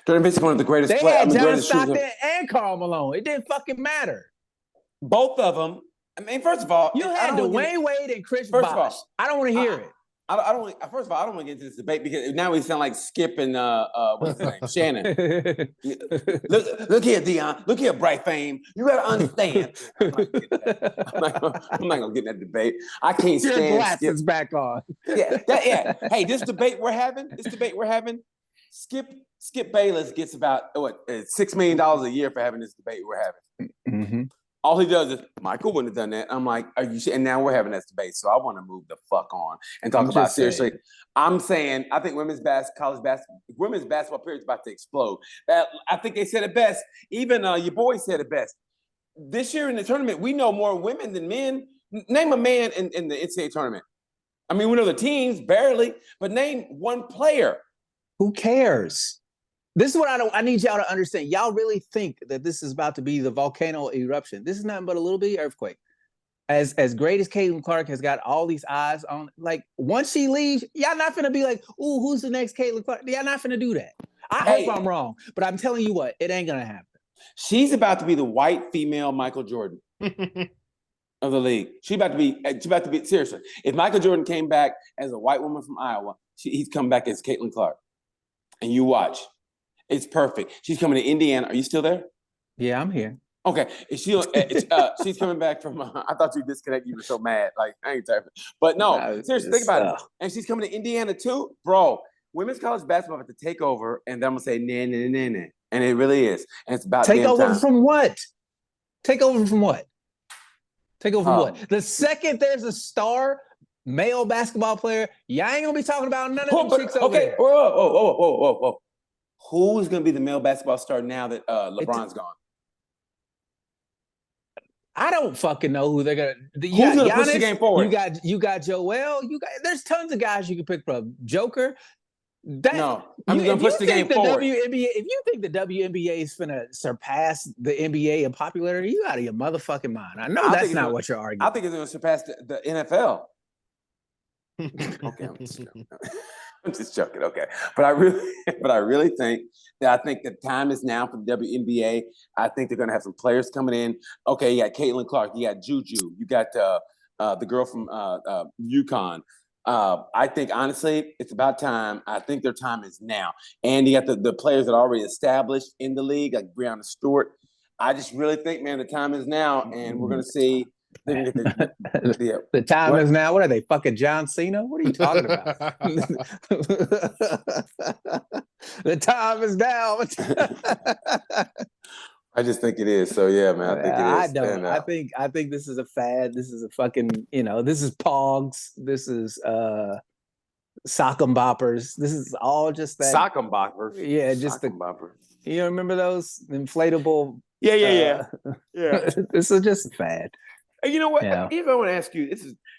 Dirk Nowitzki, one of the greatest They players. had John Stockton and Karl Malone. It didn't fucking matter. Both of them. I mean, first of all, you had Dwayne Wade and Chris Bosh. I don't want to hear it. I don't. First of all, I don't want to get into this debate because now we sound like Skip and what's his name, Shannon. Look here, Dion. Look here, Bright Fame. You got to understand. I'm not gonna get in that debate. I can't stand. Your glasses Skip. back on. Yeah. Hey, this debate we're having. Skip Bayless gets about $6 million a year for having this debate we're having. Mm-hmm. All he does is, Michael wouldn't have done that. I'm like, are you? And now we're having this debate. So I want to move the fuck on and talk about seriously. I'm saying, I think women's basketball period is about to explode. I think they said it best. Even your boy said it best. This year in the tournament, we know more women than men. Name a man in the NCAA tournament. I mean, we know the teams barely, but name one player. Who cares? This is what I need y'all to understand. Y'all really think that this is about to be the volcano eruption. This is nothing but a little bitty earthquake. As great as Caitlin Clark has got all these eyes on, like, once she leaves, y'all not finna be like, ooh, who's the next Caitlin Clark? Y'all not finna do that. I hope I'm wrong, but I'm telling you what, it ain't gonna happen. She's about to be the white female Michael Jordan of the league. She's about to be seriously. If Michael Jordan came back as a white woman from Iowa, he's come back as Caitlin Clark. And you watch. It's perfect. She's coming to Indiana. Are you still there? Yeah, I'm here. Okay. She's coming back from. I thought you disconnected. You were so mad. Like, I ain't typing. But no, seriously, think about it. And she's coming to Indiana too, bro. Women's college basketball have to take over, and then I'm gonna say nah, and it really is. And it's about take over time. From what? Take over from what? Take over from what? The second there's a star male basketball player, y'all ain't gonna be talking about none of them chicks over there. Whoa. Who's going to be the male basketball star now that LeBron's gone? I don't fucking know who they're going to. Who's going to push the game forward? You got Joel. There's tons of guys you can pick from. Joker. I'm going to push the game forward. If you think the WNBA is going to surpass the NBA in popularity, you out of your motherfucking mind. I know that's not what you're arguing. I think it's going to surpass the NFL. Okay, I'm just joking. Okay, but I really think that the time is now for the WNBA. I think they're going to have some players coming in. Okay, you got Caitlin Clark, you got Juju, you got the girl from UConn. I think honestly, it's about time. I think their time is now. And you got the players that are already established in the league, like Breanna Stewart. I just really think, man, the time is now, and we're going to see. The time is now. What are they, fucking John Cena? What are you talking about? The time is now. I just think it is. So yeah, man. I think it is. I don't. I think this is a fad. This is a fucking. This is Pogs. This is sock 'em boppers. This is all just that. Sock 'em boppers. Yeah, just the boppers. You remember those inflatable? Yeah. This is just a fad. You know what? Yeah. Even I want to ask you,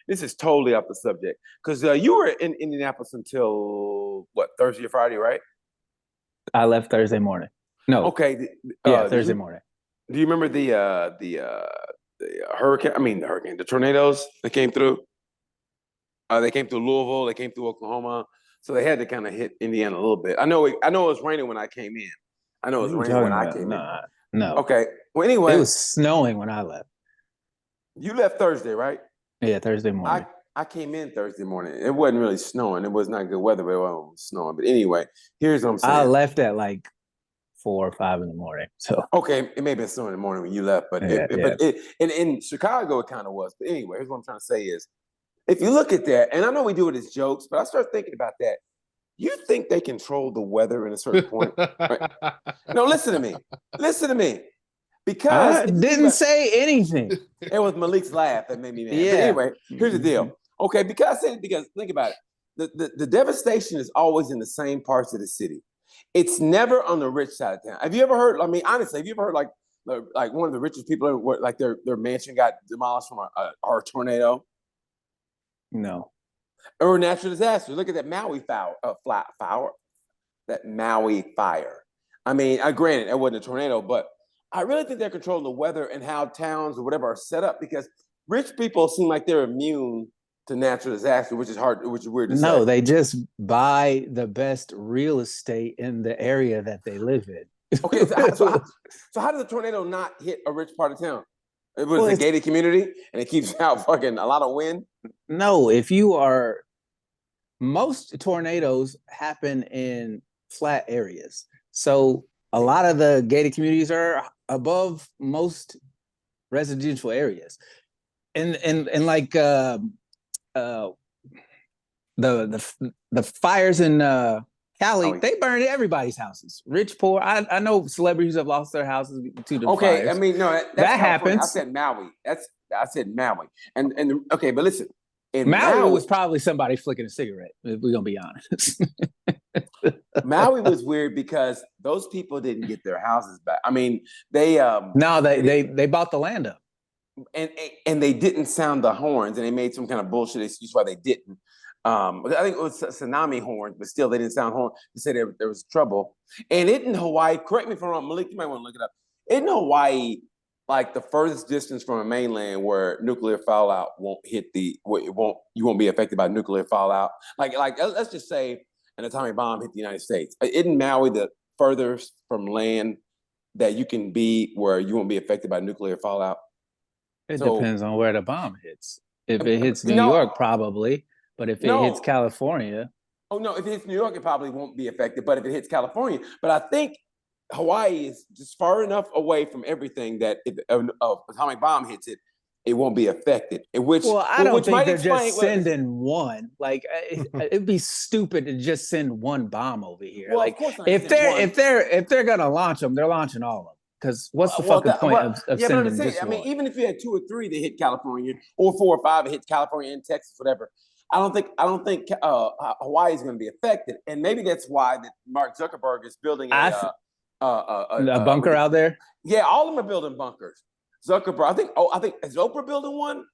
this is totally off the subject, because you were in Indianapolis until what, Thursday or Friday, right? I left Thursday morning. No. Okay. Thursday morning. Do you remember the hurricane? I mean, the tornadoes that came through? They came through Louisville. They came through Oklahoma. So they had to kind of hit Indiana a little bit. I know it was raining when I came in. I know it What was are you raining when talking I about? came in. Nah, no. Okay. Well, It anyway, was snowing when I left. you left Thursday, right? Yeah, Thursday morning. I came in Thursday morning. It wasn't really snowing. It was not good weather, but it wasn't snowing. But anyway, here's what I'm I saying. left at like 4 or 5 in the morning. So Okay, it may have been snowing in the morning when you left, but yeah, in Chicago it kind of was. But anyway, here's what I'm trying to say is, if you look at that, and I know we do it as jokes, but I start thinking about that. You think they control the weather at a certain point? Right? No, listen to me. Listen to me. Because I didn't say anything. it was Malik's laugh that made me mad. Yeah. But anyway, here's the deal. Okay, because I said it because think about it. The devastation is always in the same parts of the city. It's never on the rich side of town. Have you ever heard? I mean, honestly, have you ever heard like one of the richest people, like their mansion got demolished from a tornado No. or a natural disaster? Look at that Maui that Maui fire. I mean, granted, it wasn't a tornado, but I really think they're controlling the weather and how towns or whatever are set up because rich people seem like they're immune to natural disaster, which is weird to say. No, they just buy the best real estate in the area that they live in. Okay, so how does a tornado not hit a rich part of town? It was a gated community and it keeps out fucking a lot of wind. No, most tornadoes happen in flat areas. So a lot of the gated communities are above most residential areas. And like the fires in Cali, they burned everybody's houses. Rich, poor. I know celebrities have lost their houses to the fires. I mean, no, that happens. I said Maui. I said Maui. And okay, but listen, Maui was probably somebody flicking a cigarette, if we're gonna be honest. Maui was weird because those people didn't get their houses back. I mean, they bought the land up. And they didn't sound the horns, and they made some kind of bullshit excuse why they didn't. I think it was tsunami horns, but still they didn't sound horns to say there was trouble. And in Hawaii, correct me if I'm wrong, Malik, you might want to look it up. In Hawaii, like the furthest distance from a mainland where nuclear fallout won't hit you won't be affected by nuclear fallout. Like let's just say an atomic bomb hit the United States. Isn't Maui the furthest from land that you can be where you won't be affected by nuclear fallout? It depends on where the bomb hits. If it hits New York, probably. But if it hits California. Oh, no. If it hits New York, it probably won't be affected. But if it hits California. But I think Hawaii is just far enough away from everything that if an atomic bomb hits it, it won't be affected. I don't think they're just sending one. Like it'd be stupid to just send one bomb over here. Well, like of course if they're gonna launch them, they're launching all of them. Because what's the fucking point of sending just one? I mean, even if you had 2 or 3 that hit California, or 4 or 5 that hit California and Texas, whatever, I don't think Hawaii is going to be affected, and maybe that's why that Mark Zuckerberg is building a bunker out there. Yeah, all of them are building bunkers. Zuckerberg, I think is Oprah building one?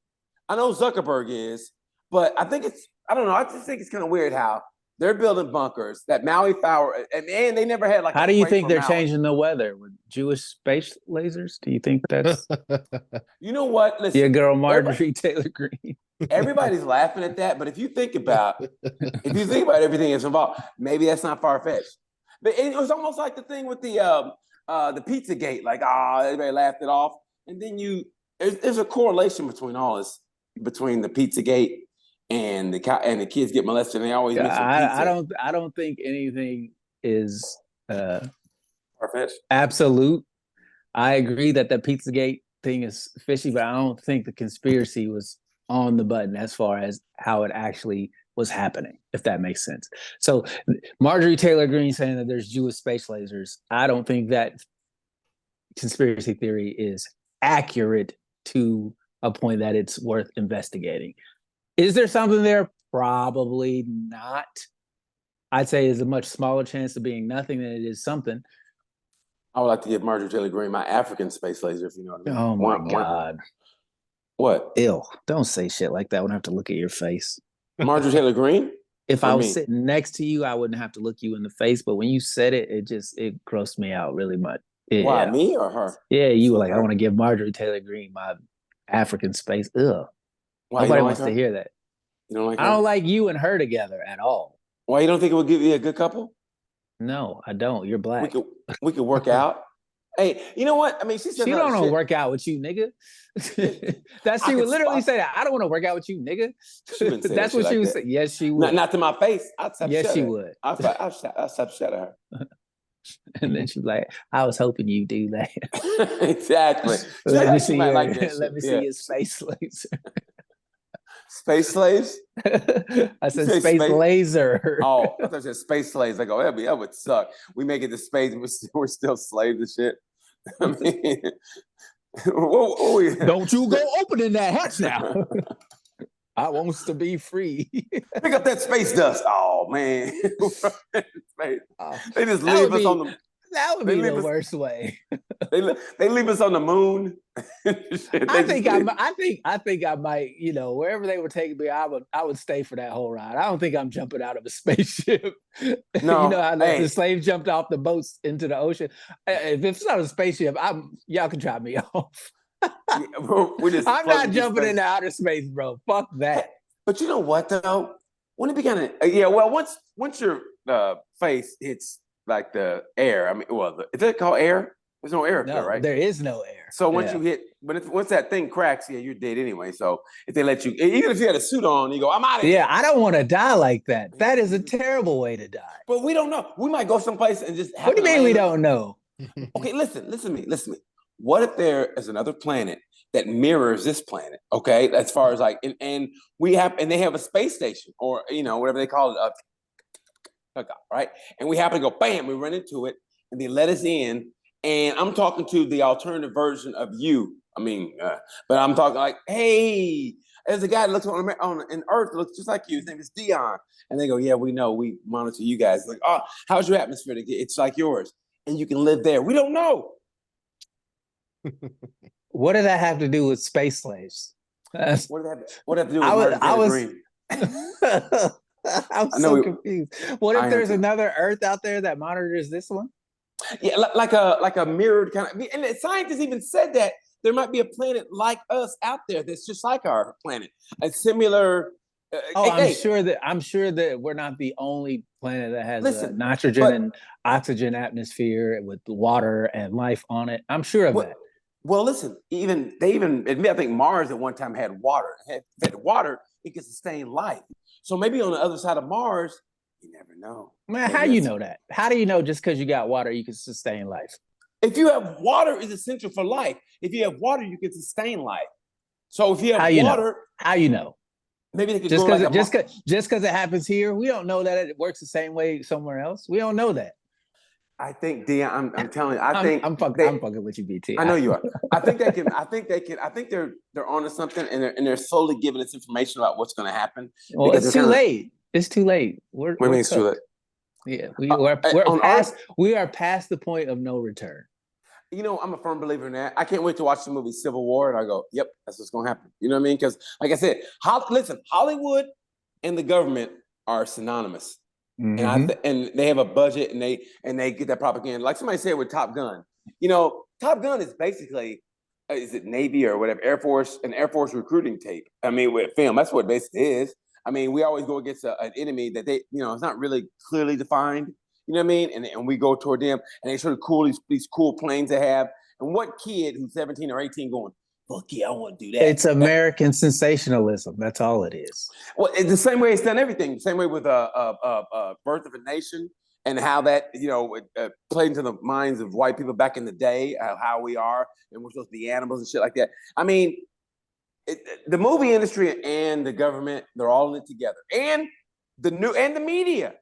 I know Zuckerberg is, but I don't know. I just think it's kind of weird how they're building bunkers. That Maui fire, and they never had like. How do you think they're changing the weather with Jewish space lasers? Do you think that's? You know what? Listen, your girl Marjorie Taylor Greene. Everybody's laughing at that, but if you think about everything that's involved, maybe that's not far fetched. But it was almost like the thing with the Pizzagate. Like, everybody laughed it off, and then there's a correlation between all this, between the Pizzagate and the kids get molested. And they always mention pizza. I don't think anything is far-fetched. Absolute. I agree that the Pizzagate thing is fishy, but I don't think the conspiracy was on the button as far as how it actually was happening, if that makes sense. So Marjorie Taylor Greene saying that there's Jewish space lasers, I don't think that conspiracy theory is accurate to a point that it's worth investigating. Is there something there? Probably not. I'd say it's a much smaller chance of being nothing than it is something. I would like to give Marjorie Taylor Greene my African space laser, if you know what I mean. Oh my God. What? Ill. Don't say shit like that when I have to look at your face. Marjorie Taylor Greene? If I was sitting next to you, I wouldn't have to look you in the face. But when you said it, it grossed me out really much. Yeah. Why, me or her? Yeah, you were like, I want to give Marjorie Taylor Greene my African space. Ugh. Why, nobody wants to hear that. You don't like I her? don't like you and her together at all. Why you don't think it would give you a good couple? No, I don't. You're We black. could we could work out. Hey, you know what? I mean, she says She a lot don't of want to shit. work out with you, nigga. That I she could would literally spot. say that. I don't want to work out with you, nigga. She wouldn't say that That's shit what she like would that. say. Yes, she would. Not to my face. I'd slap the Yes, shit she out of her. would. I'll slap the shit out of her. And then she'd be like, I was hoping you do that. Exactly. Let me She see might your, like that let shit. me Yeah. see your space laser. Space slaves? I said say space space- laser. Oh, I thought you said space slaves. I go, that would suck. We make it to space, we're still slaves and shit. I mean, what we- Don't you go opening that hatch now. I wants to be free. pick up that space dust. Oh man. Space. They just That leave would us be- on the That would They be the leave us- worst way. they leave us on the moon. Shit, I they think just leave- I think I might, wherever they were taking me, I would stay for that whole ride. I don't think I'm jumping out of a spaceship. No, You know how hey. the slaves jumped off the boats into the ocean. If it's not a spaceship, y'all can drop me off. we're just I'm floating not through jumping space. into outer space, bro. Fuck that. But you know what though? When it began to, yeah, well, once your face hits like the air, I mean, well, is that called air? There's no air up there, No, right? there is no air. So once Yeah. you hit, once that thing cracks, yeah, you're dead anyway. So if they let you, even if you had a suit on, you go, I'm out of here. Yeah, I don't want to die like that. That is a terrible way to die. But we don't know. We might go someplace and just. What do you mean we don't know? Okay, listen to me. What if there is another planet that mirrors this planet? Okay, as far as like, and they have a space station or whatever they call it, right? And we happen to go, bam, we run into it, and they let us in. And I'm talking to the alternative version of you. I mean, but I'm talking like, hey, there's a guy that looks on Earth that looks just like you. His name is Dion. And they go, yeah, we know. We monitor you guys. Like, oh, how's your atmosphere? It's like yours. And you can live there. We don't know. What did that have to do with space slaves? That's- What does that have to do with I was- Green? I'm I know so we- confused. What I if am there's too. another Earth out there that monitors this one? Yeah, like a mirrored kind of. And the scientists even said that there might be a planet like us out there that's just like our planet, a similar. Oh, hey, I'm sure that we're not the only planet that has a Listen, nitrogen but- and oxygen atmosphere with water and life on it. I'm sure of Well, that. Well, listen, they even admit, I think Mars at one time had water. Had water, it could sustain life. So maybe on the other side of Mars, you never know. Man, Maybe how you it's- know that? How do you know just because you got water you can sustain life? If you have water, is essential for life. If you have water, you can sustain life. So if you How have you know? water, How you know? maybe they could Just grow because like a just because it happens here, we don't know that it works the same way somewhere else. We don't know that. I think, Dion, I'm telling you, I'm fucking with you, BT. I know you are. I think they can. I think they're onto something, and they're slowly giving us information about what's going to happen. Well, because it's they're too kinda- late. It's too late. We're What do you mean it's too cooked. late? Yeah, on we are past the point of no return. You know, I'm a firm believer in that. I can't wait to watch the movie Civil War, and I go, "Yep, that's what's going to happen." You know what I mean? Because, like I said, listen, Hollywood and the government are synonymous, Mhm. and they have a budget, and they get that propaganda. Like somebody said with Top Gun, Top Gun is basically, is it Navy or whatever, an Air Force recruiting tape. I mean, with film, that's what it basically is. I mean, we always go against an enemy that it's not really clearly defined. You know what I mean? And we go toward them, and they show these cool planes they have. And what kid who's 17 or 18 going, fuck yeah, I want to do that? It's American sensationalism. That's all it is. Well, it's the same way it's done everything. The same way with Birth of a Nation and how that played into the minds of white people back in the day, how we are, and we're supposed to be animals and shit like that. I mean, the movie industry and the government, they're all in it together, and the media.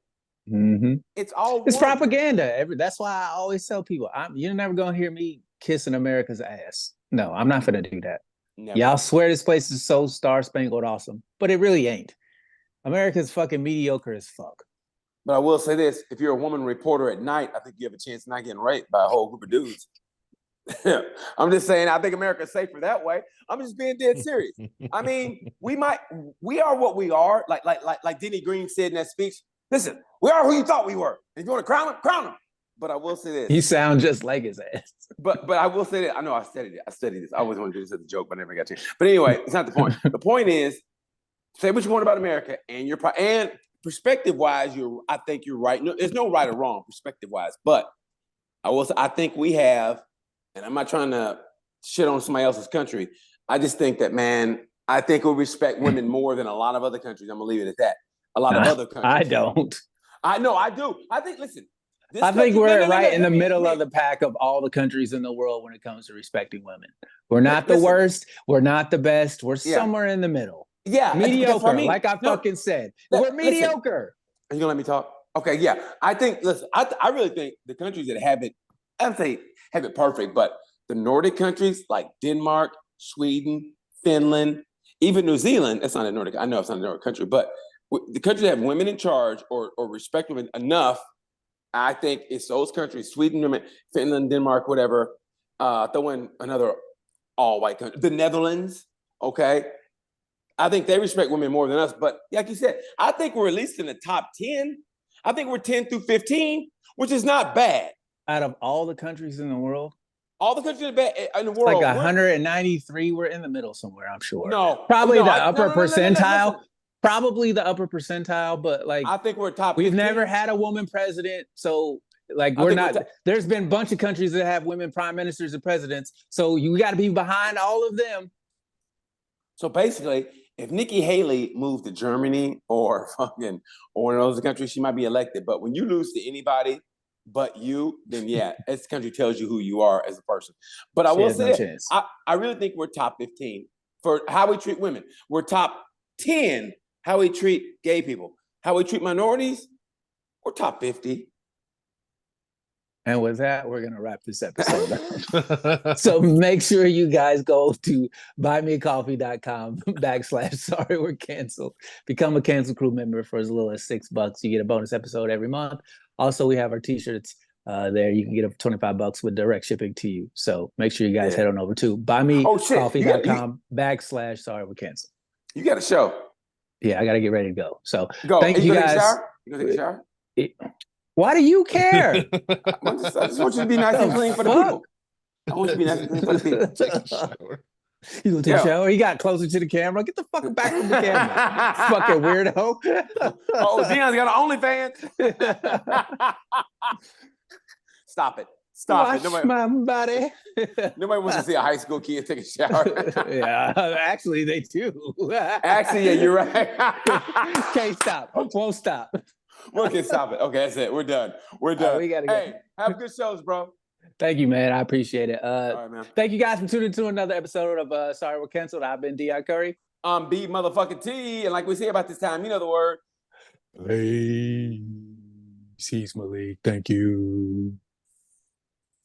Mhm. It's all It's one. propaganda. That's why I always tell people, you're never gonna hear me kissing America's ass. No, I'm not gonna do that. Never. Y'all swear this place is so star-spangled awesome, but it really ain't. America's fucking mediocre as fuck. But I will say this: if you're a woman reporter at night, I think you have a chance of not getting raped by a whole group of dudes. I'm just saying, I think America's safer that way. I'm just being dead serious. I mean, we are what we are. Like Denny Green said in that speech. Listen, we are who you thought we were. If you want to crown them, crown them. But I will say this. You sound just like his ass. But I will say that I know I studied this. I always want to do this as a joke, but I never got to. But anyway, it's not the point. The point is, say what you want about America, and and perspective wise, I think you're right. No, there's no right or wrong perspective wise, but I think we have, and I'm not trying to shit on somebody else's country. I just think that, man, I think we respect women more than a lot of other countries. I'm gonna leave it at that. A lot of other countries. I don't. I know, I do. I think, listen. I think we're right in the middle of the pack of all the countries in the world when it comes to respecting women. We're not the worst. We're not the best. We're somewhere in the middle. Yeah. Mediocre, like I fucking said. We're mediocre. Are you gonna let me talk? Okay, yeah. I think, listen, I really think the countries that have it, I don't say have it perfect, but the Nordic countries like Denmark, Sweden, Finland, even New Zealand, that's not a Nordic, I know it's not a Nordic country, but the countries that have women in charge or respect women enough, I think it's those countries, Sweden, Finland, Denmark, whatever, throw in another all-white country, the Netherlands, okay? I think they respect women more than us, but like you said, I think we're at least in the top 10. I think we're 10 through 15, which is not bad. Out of all the countries in the world? All the countries in the world. Like 193, we're in the middle somewhere, I'm sure. No. Probably the upper percentile. Probably the upper percentile, but like I think we're top 15. We've never had a woman president, so like we're not. There's been a bunch of countries that have women prime ministers and presidents, so you got to be behind all of them. So basically, if Nikki Haley moved to Germany or one of those countries, she might be elected. But when you lose to anybody but you, then yeah, this country tells you who you are as a person. But I will say, I really think we're top 15 for how we treat women. We're top 10 how we treat gay people, how we treat minorities. We're top 50. And with that, we're going to wrap this episode up. So make sure you guys go to buymeacoffee.com/sorry we're canceled. Become a Cancel Crew member for as little as $6. You get a bonus episode every month. Also, we have our t-shirts there. You can get up $25 with direct shipping to you. So make sure you guys head on over to buymeacoffee.com/sorry we're canceled. You got a show. Yeah, I got to get ready to go. So thank you guys. You going to take a shower? Why do you care? I just want you to be nice and clean for the people. I want you to be nice and clean for the people. Take a shower. You gonna take a shower? He got closer to the camera. Get the fuck back from the camera. Fucking weirdo. Oh, Dion's got an OnlyFans. Stop it. Stop it. My body. Nobody wants to see a high school kid take a shower. Yeah, actually they do. Actually, yeah, you're right. Can't stop. Won't stop. We can stop it. Okay, that's it. We're done. We're done. We gotta go. Hey, have good shows, bro. Thank you, man. I appreciate it. All right, man. Thank you guys for tuning to another episode of Sorry We're Canceled. I've been Dion Curry. I'm B motherfucking T, and like we say about this time, you know the word. Peace, Malik. Thank you.